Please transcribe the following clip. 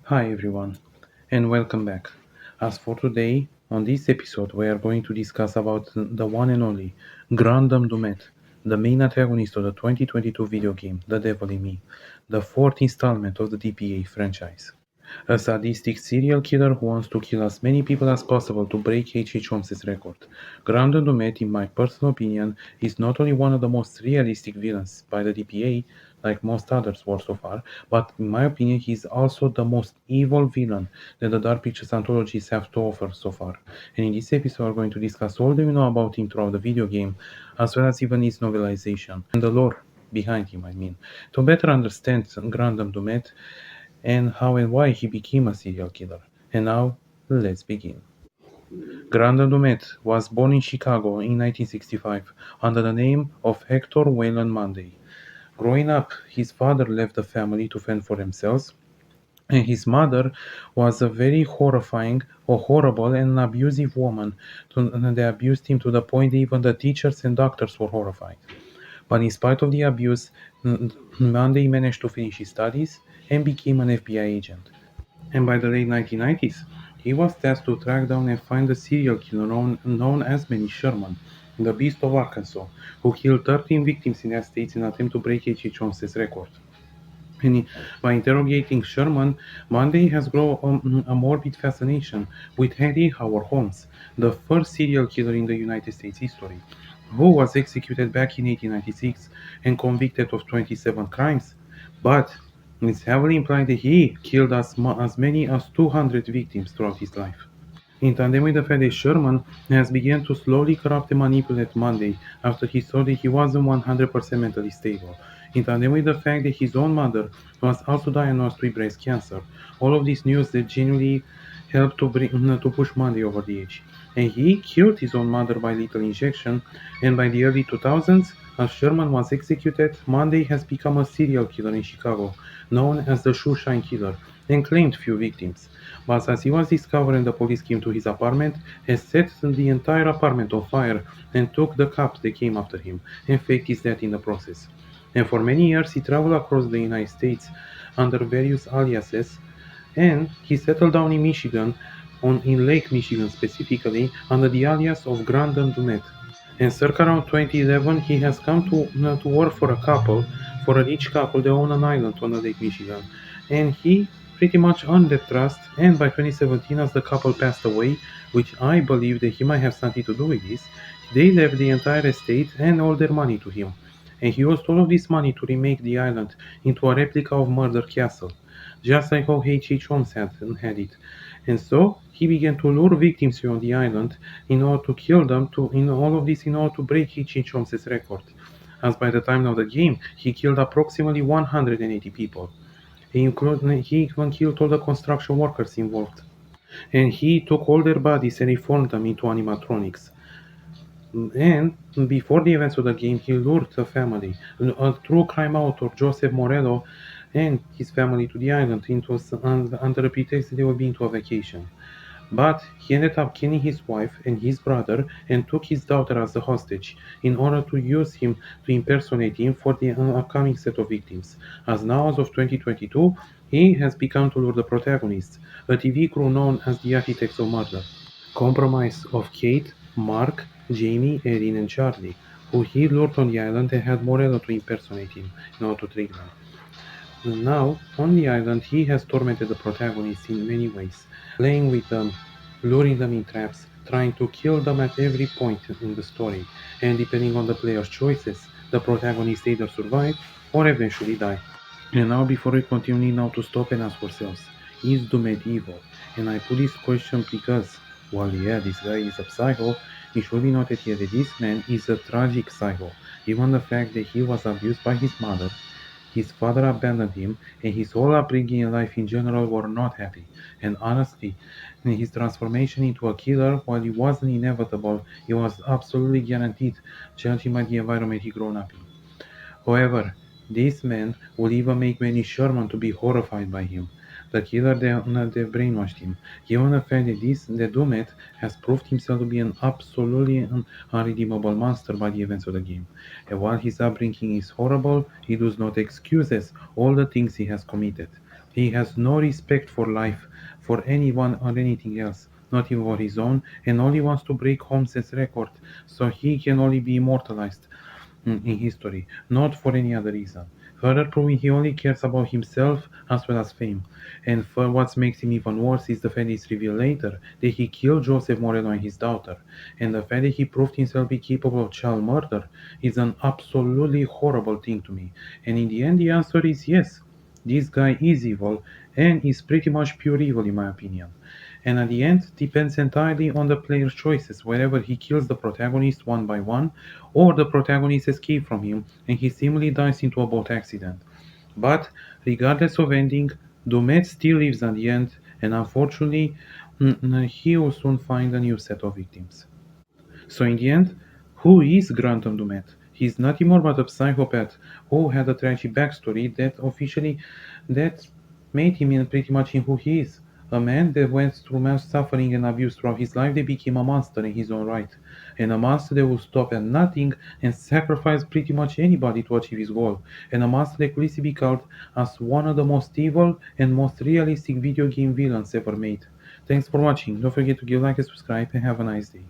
Hi everyone, and welcome back. As for today, on this episode, we are going to discuss about the one and only Granthem Du'Met, the main antagonist of the 2022 video game The Devil in Me, the fourth installment of the DPA franchise. A sadistic serial killer who wants to kill as many people as possible to break H.H. Holmes' record. Granthem Du'Met, in my personal opinion, is not only one of the most realistic villains by the DPA, like most others were so far, but in my opinion, he is also the most evil villain that the Dark Pictures anthologies have to offer so far. And in this episode, we're going to discuss all that we know about him throughout the video game, as well as even his novelization, and the lore behind him, I mean. To better understand Granthem Du'Met, and how and why he became a serial killer. And now, let's begin. Granthem Du'Met was born in Chicago in 1965 under the name of Hector Weylon Munday. Growing up, his father left the family to fend for themselves, and his mother was a very horrifying, or horrible, and abusive woman. They abused him to the point that even the teachers and doctors were horrified. But in spite of the abuse, Munday managed to finish his studies and became an FBI agent. And by the late 1990s, he was tasked to track down and find the serial killer known as Benny Sherman, the Beast of Arkansas, who killed 13 victims in the States in an attempt to break H.H. Holmes' record. And by interrogating Sherman, Monday has grown a morbid fascination with Henry Howard Holmes, the first serial killer in the United States history, who was executed back in 1896 and convicted of 27 crimes. But it's heavily implied that he killed as many as 200 victims throughout his life. In tandem with the fact that Sherman has begun to slowly corrupt and manipulate Monday after he saw that he wasn't 100% mentally stable. In tandem with the fact that his own mother was also diagnosed with breast cancer. All of this news that genuinely helped to push Monday over the edge. And he killed his own mother by lethal injection, and by the early 2000s, as Sherman was executed, Monday has become a serial killer in Chicago, known as the Shoeshine Killer, and claimed few victims. But as he was discovered and the police came to his apartment, he set the entire apartment on fire and took the cops that came after him and faked his death in the process. And for many years he traveled across the United States under various aliases, and he settled down in Michigan, in Lake Michigan specifically, under the alias of Granthem Du'Met. And circa around 2011, he has come to work for a couple, for a rich couple that own an island on the Lake Michigan. And he pretty much earned their trust, and by 2017, as the couple passed away, which I believe that he might have something to do with this, they left the entire estate and all their money to him. And he used all of this money to remake the island into a replica of Murder Castle, just like how H.H. Holmes had it. And so he began to lure victims on the island in order to kill them, in all of this in order to break H.H. Holmes' record. As by the time of the game, he killed approximately 180 people. He even killed all the construction workers involved. And he took all their bodies and reformed them into animatronics. And before the events of the game, he lured the family, a true crime author, Joseph Morello, and his family to the island under the pretext that they were being to a vacation. But he ended up killing his wife and his brother and took his daughter as a hostage in order to use him to impersonate him for the upcoming set of victims. As now, as of 2022, he has become to lure the protagonist, a TV crew known as the Architects of Murder, comprised of Kate, Mark, Jamie, Erin, and Charlie, who he lured on the island and had Morello to impersonate him in order to trick them. Now, on the island, he has tormented the protagonists in many ways, playing with them, luring them in traps, trying to kill them at every point in the story, and depending on the player's choices, the protagonists either survive or eventually die. And now, before we continue, we need now to stop and ask ourselves, is Du'Met evil? And I put this question because, while yeah, this guy is a psycho, it should be noted here that this man is a tragic psycho, given the fact that he was abused by his mother, his father abandoned him, and his whole upbringing and life in general were not happy. And honestly, his transformation into a killer, while it wasn't inevitable, it was absolutely guaranteed, judging by the environment he grew up in. However, this man would even make many Sherman to be horrified by him, the killer that brainwashed him, given the fact that Du'Met has proved himself to be an absolutely unredeemable monster by the events of the game. And while his upbringing is horrible, he does not excuses all the things he has committed. He has no respect for life, for anyone or anything else, not even for his own, and only wants to break Holmes's record so he can only be immortalized in history, not for any other reason. Further proving he only cares about himself as well as fame. And for what makes him even worse is the fact it's revealed later that he killed Joseph Moreno and his daughter. And the fact that he proved himself be capable of child murder is an absolutely horrible thing to me. And in the end, the answer is yes. This guy is evil and is pretty much pure evil in my opinion. And at the end depends entirely on the player's choices, whether he kills the protagonist one by one or the protagonist escapes from him and he seemingly dies into a boat accident. But regardless of ending, Du'Met still lives at the end, and unfortunately, he will soon find a new set of victims. So in the end, who is Granthem Du'Met? He's nothing more but a psychopath who had a tragic backstory that made him in pretty much in who he is. A man that went through much suffering and abuse throughout his life that became a monster in his own right. And a monster that will stop at nothing and sacrifice pretty much anybody to achieve his goal. And a monster that could easily be called as one of the most evil and most realistic video game villains ever made. Thanks for watching. Don't forget to give a like and subscribe and have a nice day.